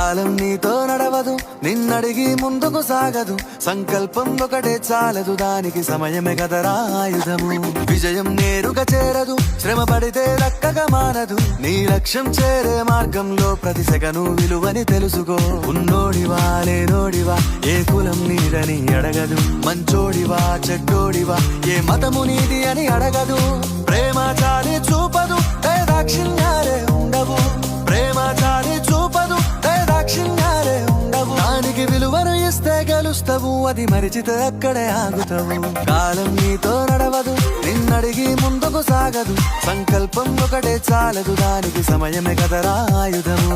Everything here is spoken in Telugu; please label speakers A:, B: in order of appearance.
A: కాలం నీతో నడవదు, నిన్నడిగి ముందుకు సాగదు. సంకల్పం ఒకటే చాలదు, దానికి సమయమే కదరా ఆయుధము. విజయం నేరుగా చేరదు, శ్రమ పడితే దక్కగా మానదు. నీ లక్ష్యం చేరే మార్గంలో ప్రతి సెకను విలువని తెలుసుకో. ఉన్నోడివా లేనోడివా, ఏ కులం నీదని అడగదు. మంచోడివా చెడ్డోడివా, ఏ మతము నీది అని అడగదు. ప్రేమ చాలి చూపదు, దాక్షిణ్యాలే ఉండవు. ప్రేమ చాలి చూపదు, దాక్షిణ్యాలే ఉండవు. దానికి విలువను ఇస్తే గెలుస్తావు, అది మరిచితే అక్కడే ఆగుతావు. కాలం నీతో నడవదు, నిన్నడిగి ముందుకు సాగదు. సంకల్పం ఒకటే చాలదు, దానికి సమయమే కదరా ఆయుధము.